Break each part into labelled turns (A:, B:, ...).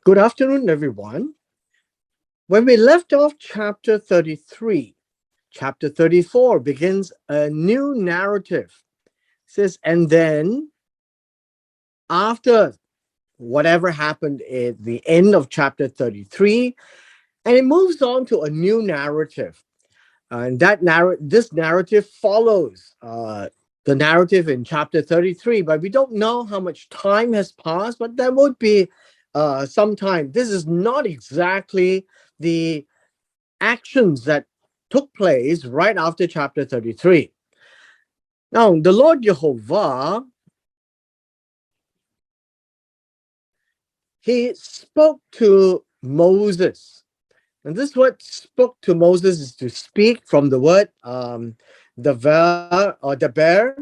A: Good afternoon, everyone. When we left off chapter 33, chapter 34 begins a new narrative. It says, and then after whatever happened at the end of chapter 33, and it moves on to a new narrative. And this narrative follows the narrative in chapter 33, but we don't know how much time has passed, but there would be some time. This is not exactly the actions that took place right after chapter 33. Now, the Lord Jehovah, he spoke to Moses. And this word spoke to Moses is to speak from the word the bear.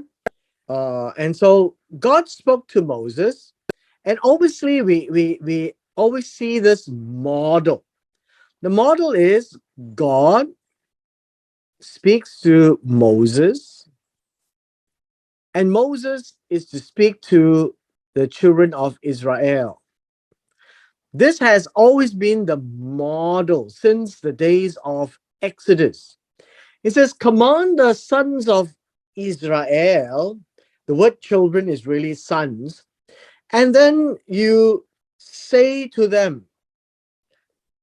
A: And so God spoke to Moses. And obviously, we always see this model. The model is God speaks to Moses, and Moses is to speak to the children of Israel. This has always been the model since the days of Exodus. It says, command the sons of Israel. The word children is really sons. And then you say to them,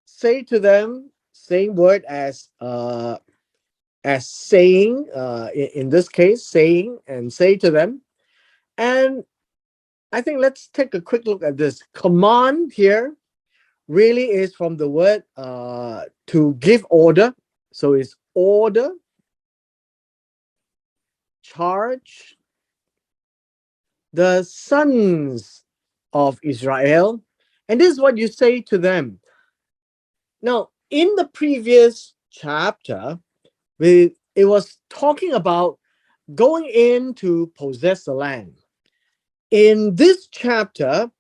A: same word as saying, in this case, saying and say to them. And I think let's take a quick look at this. Command here really is from the word to give order. So it's order, charge the sons of Israel. And this is what you say to them. Now, in the previous chapter, it was talking about going in to possess the land. In this chapter,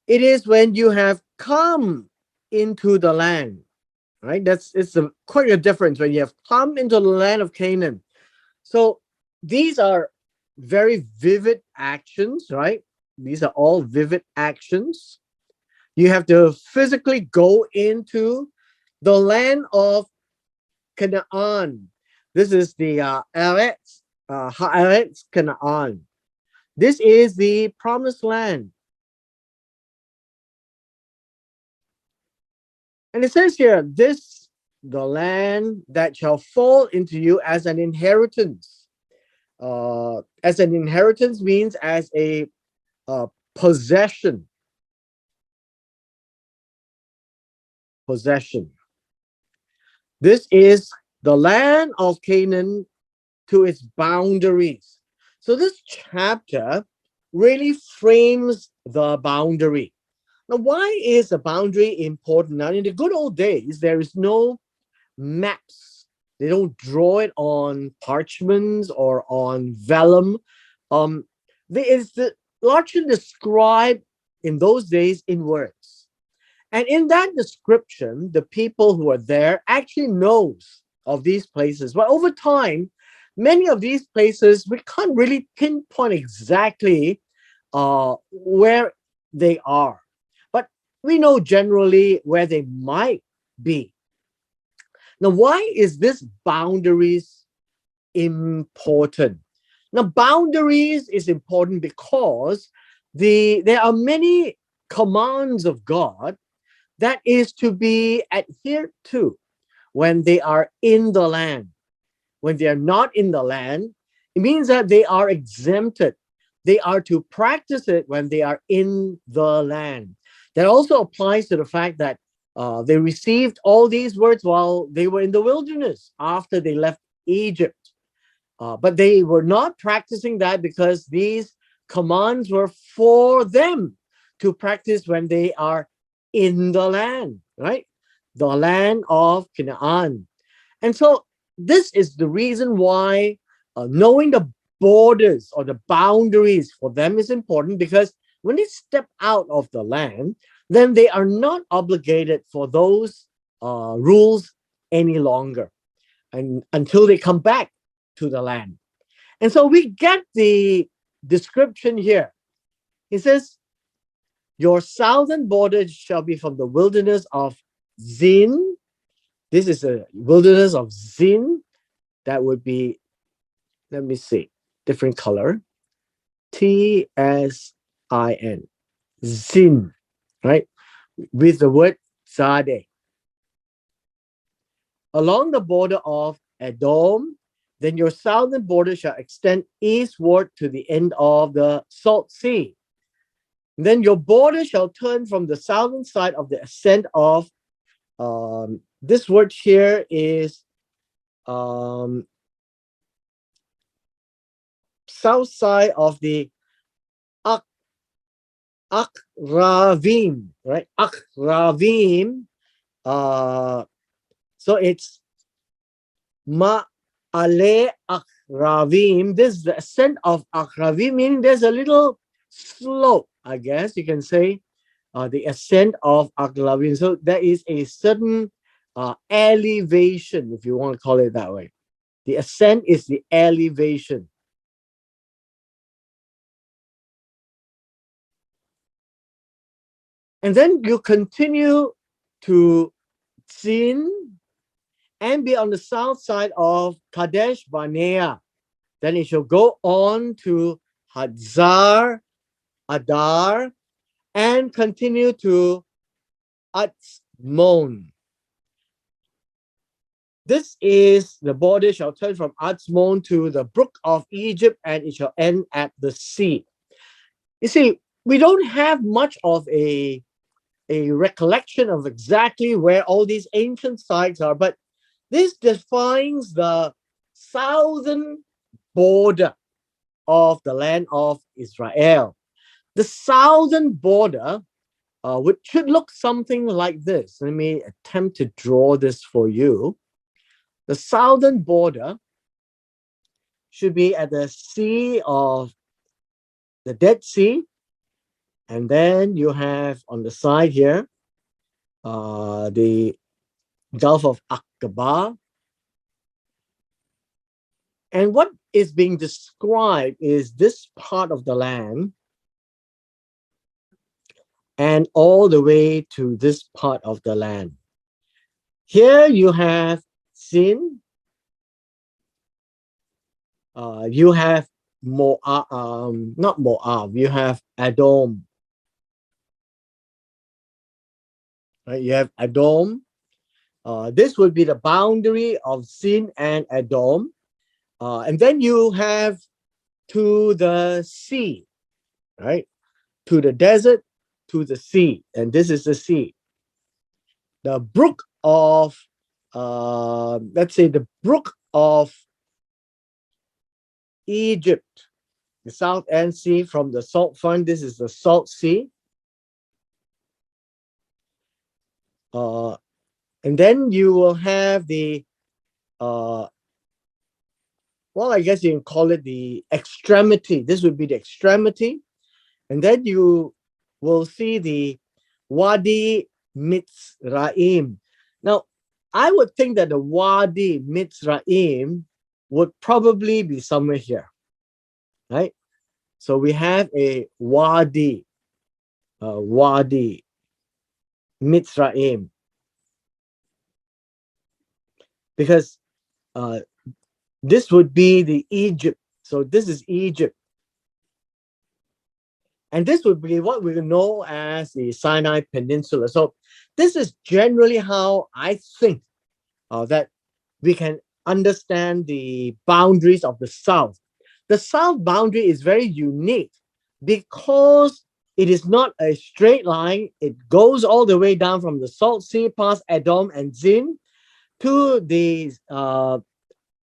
A: it is when you have come into the land, right? Quite a difference when you have come into the land of Canaan. So these are very vivid actions, right? These are all vivid actions. You have to physically go into the land of Canaan. This is the Haaretz Canaan. This is the promised land. And it says here, this, the land that shall fall into you as an inheritance. As an inheritance means as a possession. Possession. This is the land of Canaan to its boundaries. So this chapter really frames the boundary. Now, why is a boundary important? Now, in the good old days, there is no maps. They don't draw it on parchments or on vellum. There is largely described in those days in words. And in that description, the people who are there actually knows of these places. But over time, many of these places, we can't really pinpoint exactly where they are. But we know generally where they might be. Now, why is this boundaries important? Now, boundaries is important because there are many commands of God that is to be adhered to when they are in the land. When they are not in the land, it means that they are exempted. They are to practice it when they are in the land. That also applies to the fact that they received all these words while they were in the wilderness after they left Egypt. But they were not practicing that because these commands were for them to practice when they are in the land, right? The land of Canaan. And so this is the reason why knowing the borders or the boundaries for them is important, because when they step out of the land, then they are not obligated for those rules any longer, and until they come back to the land. And so we get the description here. It says, Your southern border shall be from the wilderness of Zin. This is a wilderness of Zin. That would be, let me see, different color. Tsin. Zin, right? With the word Zadeh. Along the border of Edom, then your southern border shall extend eastward to the end of the Salt Sea. Then your border shall turn from the southern side of the ascent of, this word here is south side of the Ak- Akravim, right? Akravim. So it's Ma'ale Akravim. This is the ascent of Akravim, meaning there's a little slope, I guess you can say, the ascent of Akravim. So there is a certain elevation, if you want to call it that way. The ascent is the elevation. And then you continue to Sin and be on the south side of Kadesh Barnea. Then it shall go on to Hadzar Adar and continue to Atzmon. This is the border shall turn from Atzmon to the brook of Egypt, and it shall end at the sea. You see, we don't have much of a recollection of exactly where all these ancient sites are, but this defines the southern border of the land of Israel. The southern border should look something like this. Let me attempt to draw this for you. The southern border should be at the sea of the Dead Sea. And then you have on the side here, the Gulf of Aqaba. And what is being described is this part of the land and all the way to this part of the land. Here you have Sin, you have Moab, not Moab, you have Edom. Right? You have Edom. This would be the boundary of Sin and Edom. And then you have to the sea, right? To the desert, to the sea. And this is the sea. The brook of, let's say the brook of Egypt, the South End Sea from the Salt Front. This is the Salt Sea. And then you will have the, well, I guess you can call it the extremity. This would be the extremity. And then you will see the Wadi Mitzrayim. Now, I would think that the Wadi Mitzrayim would probably be somewhere here, right? So we have a Wadi Mitzrayim, because this would be the Egypt. So this is Egypt. And this would be what we know as the Sinai Peninsula. So this is generally how I think that we can understand the boundaries of the South. The South boundary is very unique because it is not a straight line. It goes all the way down from the Salt Sea past Edom and Zin to the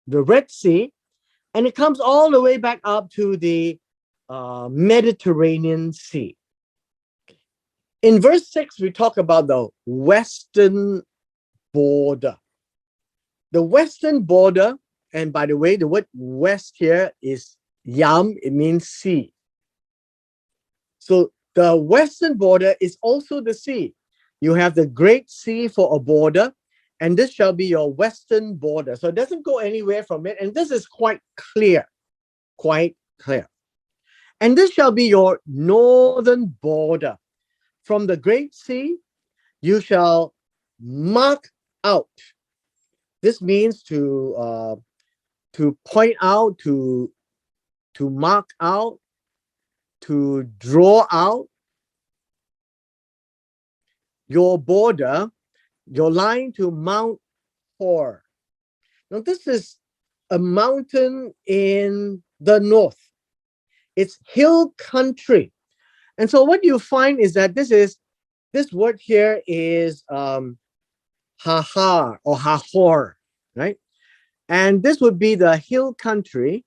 A: Red Sea, and it comes all the way back up to the Mediterranean Sea. In verse 6, we talk about the western border. The western border, and by the way, the word west here is yam, it means sea. So the western border is also the sea. You have the Great Sea for a border, and this shall be your western border. So it doesn't go anywhere from it, and this is quite clear, quite clear. And this shall be your northern border. from the great sea, you shall mark out. This means to point out, to mark out, to draw out your border, your line to Mount Hor. Now, this is a mountain in the north. It's hill country. And so what you find is that this word here is Hahar or Hahor, right? And this would be the hill country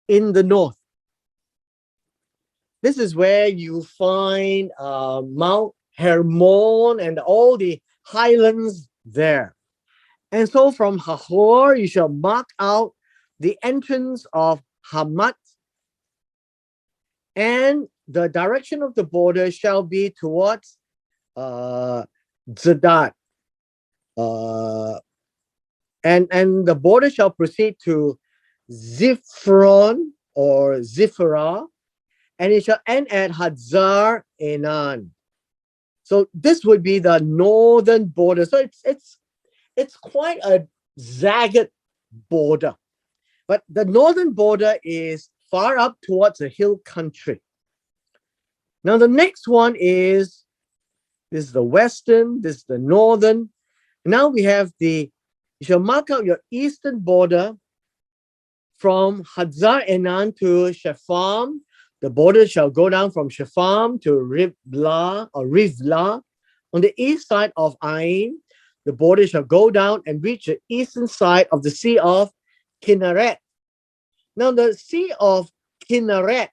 A: in the north. This is where you find Mount Hermon and all the highlands there. And so from Hahor, you shall mark out the entrance of Hamat, and the direction of the border shall be towards Zedad. And the border shall proceed to Ziphron or Ziphrah, and it shall end at Hazar Enan. So this would be the northern border. So it's quite a jagged border, but the northern border is far up towards the hill country. Now the next one is this is the western, this is the northern. Now we have you shall mark out your eastern border from Hazar Enan to Shepham. The border shall go down from Shepham to Rivla or Rivla. On the east side of Ain, the border shall go down and reach the eastern side of the Sea of Kinneret. Now, the Sea of Kinneret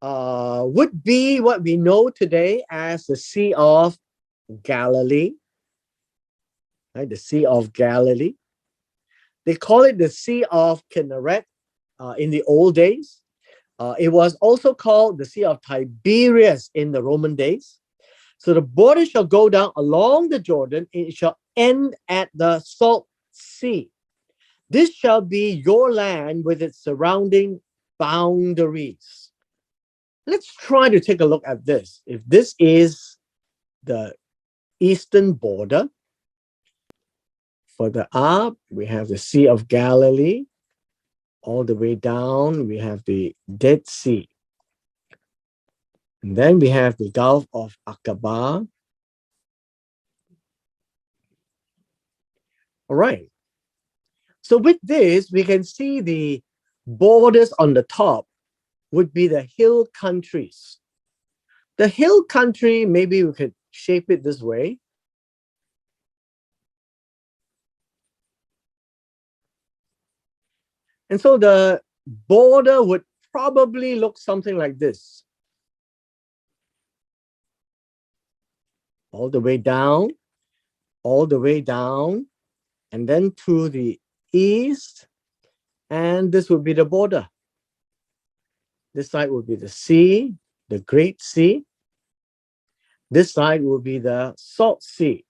A: would be what we know today as the Sea of Galilee. Right? The Sea of Galilee. They call it the Sea of Kinneret in the old days. It was also called the Sea of Tiberias in the Roman days. So the border shall go down along the Jordan, and it shall end at the Salt Sea. This shall be your land with its surrounding boundaries. Let's try to take a look at this. If this is the eastern border, further up, we have the Sea of Galilee. All the way down, we have the Dead Sea. And then we have the Gulf of Aqaba. All right. So with this, we can see the borders on the top would be the hill countries. The hill country, maybe we could shape it this way. And so the border would probably look something like this. All the way down, and then to the east, and this would be the border. This side would be the sea, the Great Sea. This side will be the Salt Sea.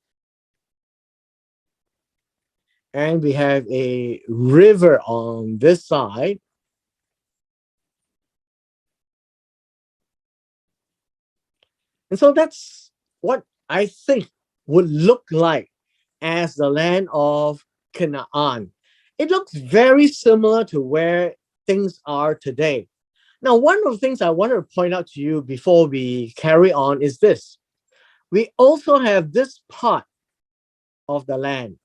A: And we have a river on this side. And so that's what I think would look like as the land of Canaan. It looks very similar to where things are today. Now, one of the things I want to point out to you before we carry on is this. We also have this part of the land.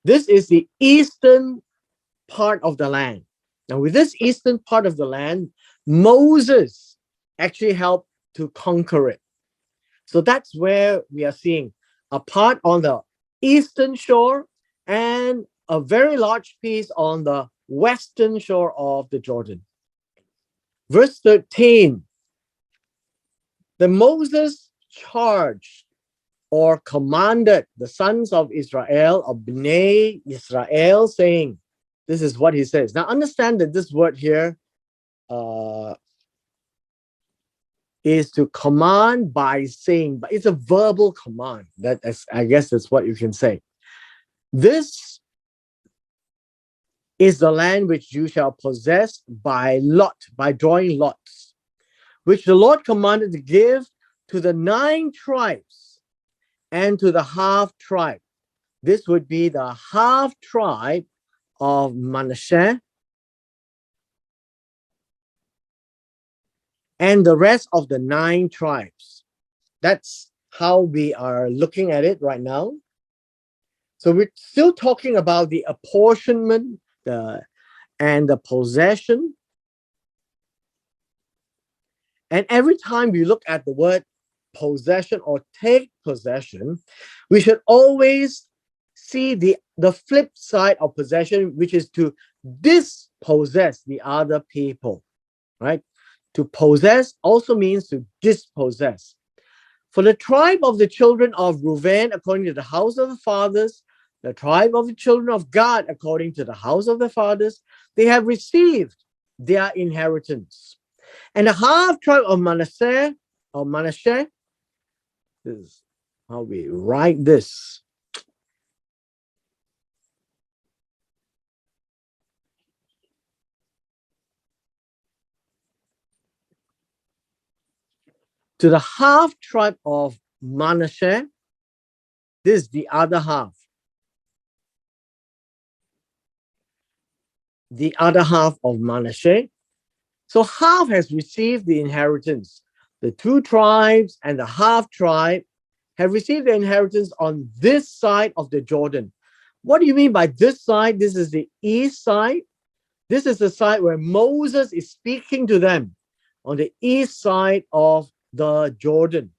A: This is the eastern part of the land. Now, with this eastern part of the land, Moses actually helped to conquer it. So that's where we are seeing a part on the eastern shore and a very large piece on the western shore of the Jordan. Verse 13, the Moses charged or commanded the sons of Israel, of Bnei Israel, saying, this is what he says. Now understand that this word here is to command by saying, but it's a verbal command. I guess that's what you can say. This is the land which you shall possess by lot, by drawing lots, which the Lord commanded to give to the 9 tribes and to the half tribe. This would be the half tribe of Manasseh and the rest of the 9 tribes. That's how we are looking at it right now. So we're still talking about the apportionment and the possession. And every time we look at the word possession or take possession, we should always see the flip side of possession, which is to dispossess the other people, right? To possess also means to dispossess. For the tribe of the children of Reuben, according to the house of the fathers, the tribe of the children of Gad, according to the house of the fathers, they have received their inheritance. And the half tribe of Manasseh, this is how we write this. To the half tribe of Manasseh, this is the other half. The other half of Manasseh. So half has received the inheritance. The 2 tribes and the half tribe have received the inheritance on this side of the Jordan. What do you mean by this side? This is the east side. This is the side where Moses is speaking to them on the east side of the Jordan.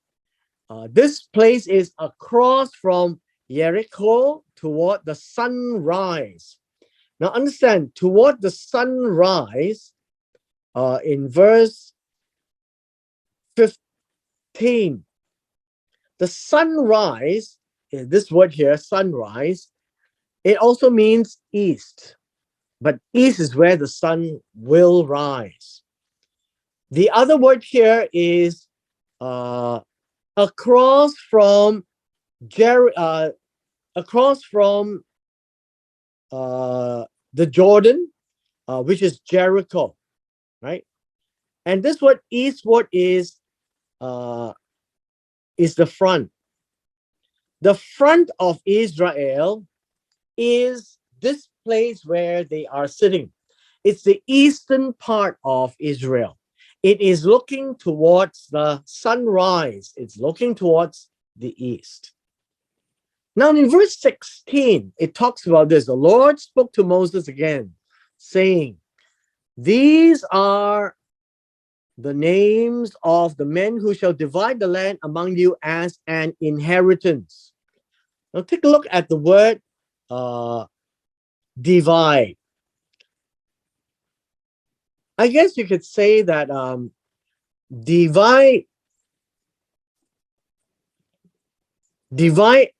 A: This place is across from Jericho toward the sunrise. Now understand, toward the sunrise, in verse 15, the sunrise, this word here, sunrise, it also means east. But east is where the sun will rise. The other word here is across from the Jordan, which is Jericho, right? And this word eastward is the front. The front of Israel is this place where they are sitting. It's the eastern part of Israel. It is looking towards the sunrise. It's looking towards the east. Now in verse 16, it talks about this. The Lord spoke to Moses again, saying, these are the names of the men who shall divide the land among you as an inheritance. Now take a look at the word divide. I guess you could say that divide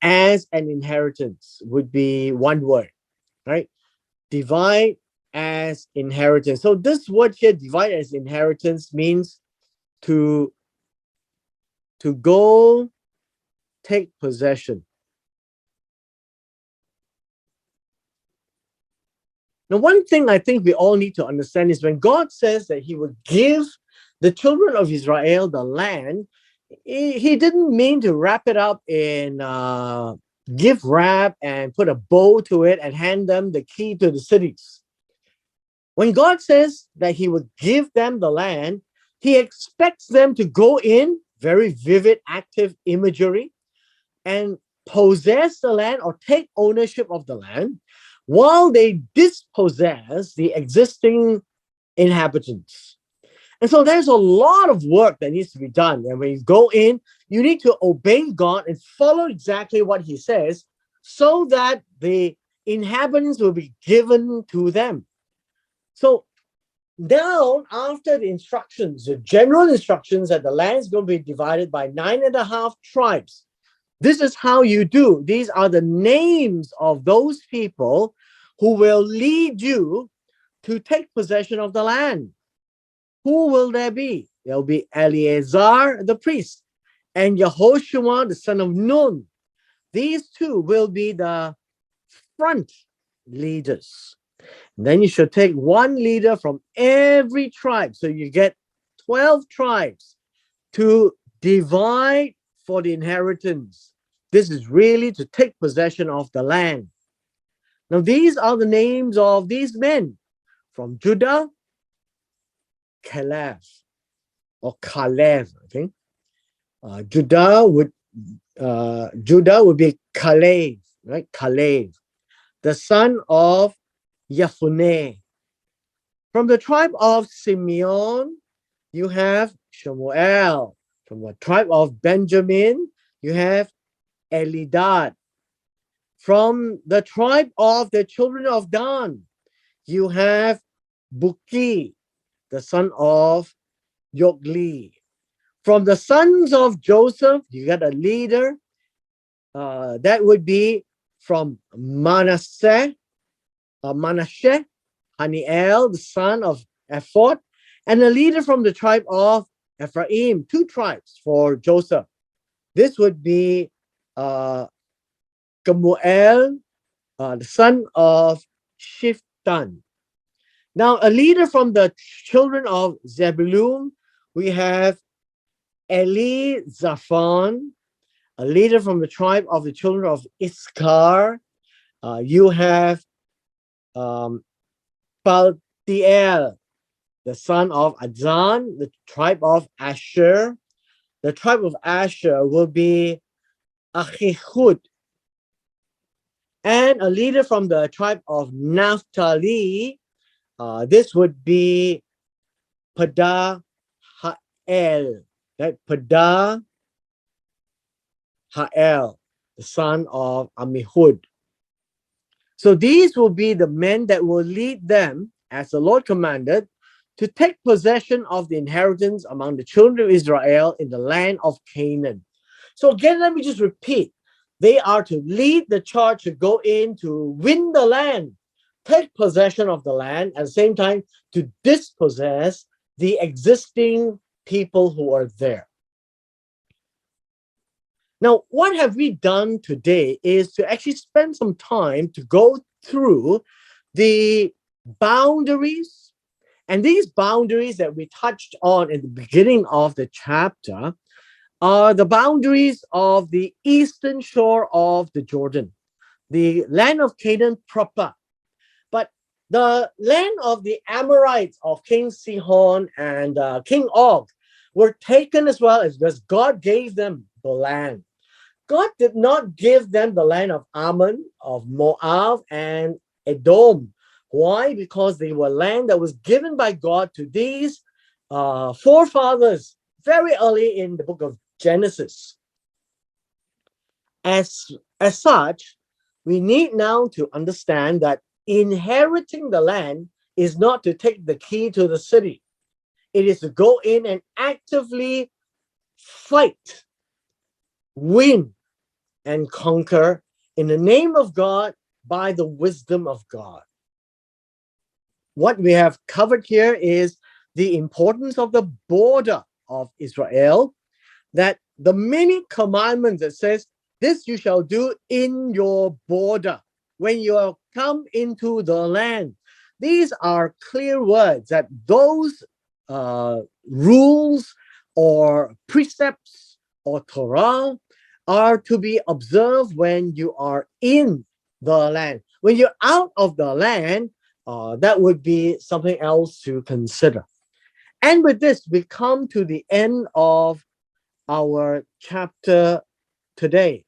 A: as an inheritance would be one word, right? Divide as inheritance. So this word here, divide as inheritance, means to go take possession. Now, one thing I think we all need to understand is when God says that he would give the children of Israel the land, he didn't mean to wrap it up in gift wrap and put a bow to it and hand them the key to the cities. When God says that he would give them the land, he expects them to go in, very vivid, active imagery, and possess the land or take ownership of the land while they dispossess the existing inhabitants. And so there's a lot of work that needs to be done. And when you go in, you need to obey God and follow exactly what he says so that the inhabitants will be given to them. So now, after the instructions, the general instructions that the land is going to be divided by 9.5 tribes, this is how you do. These are the names of those people who will lead you to take possession of the land. Who will there be? There'll be Eleazar, the priest, and Yehoshua, the son of Nun. These two will be the front leaders. Then you should take one leader from every tribe. So you get 12 tribes to divide for the inheritance. This is really to take possession of the land. Now, these are the names of these men from Judah, Caleb, or Caleb, I think. Judah would be Caleb, right? Caleb, the son of Yefuneh. From the tribe of Simeon, you have Shemuel. From the tribe of Benjamin, you have Elidad. From the tribe of the children of Dan, you have Buki, the son of Yogli. From the sons of Joseph, you got a leader. That would be from Manasseh, Haniel, the son of Ephod, and a leader from the tribe of Ephraim, two tribes for Joseph. This would be Kemuel, the son of Shiftan. Now, a leader from the children of Zebulun, we have Eli Zaphon, a leader from the tribe of the children of Issachar. You have Paltiel, the son of Adzan, the tribe of Asher. The tribe of Asher will be Achihud. And a leader from the tribe of Naphtali, this would be Pedahel, right? Pedahel, the son of Amihud. So these will be the men that will lead them, as the Lord commanded, to take possession of the inheritance among the children of Israel in the land of Canaan. So again, let me just repeat. They are to lead the charge to go in to win the land, take possession of the land, at the same time to dispossess the existing people who are there. Now, what have we done today is to actually spend some time to go through the boundaries. And these boundaries that we touched on in the beginning of the chapter are the boundaries of the eastern shore of the Jordan, the land of Canaan proper. But the land of the Amorites of King Sihon and King Og were taken as well, as because God gave them the land. God did not give them the land of Ammon, of Moab, and Edom. Why? Because they were land that was given by God to these forefathers very early in the book of Genesis. As such, we need now to understand that inheriting the land is not to take the key to the city. It is to go in and actively fight, win, and conquer in the name of God by the wisdom of God. What we have covered here is the importance of the border of Israel, that the many commandments that says, this you shall do in your border when you come into the land. These are clear words that those rules or precepts or Torah are to be observed when you are in the land. When you're out of the land, that would be something else to consider. And with this, we come to the end of our chapter today.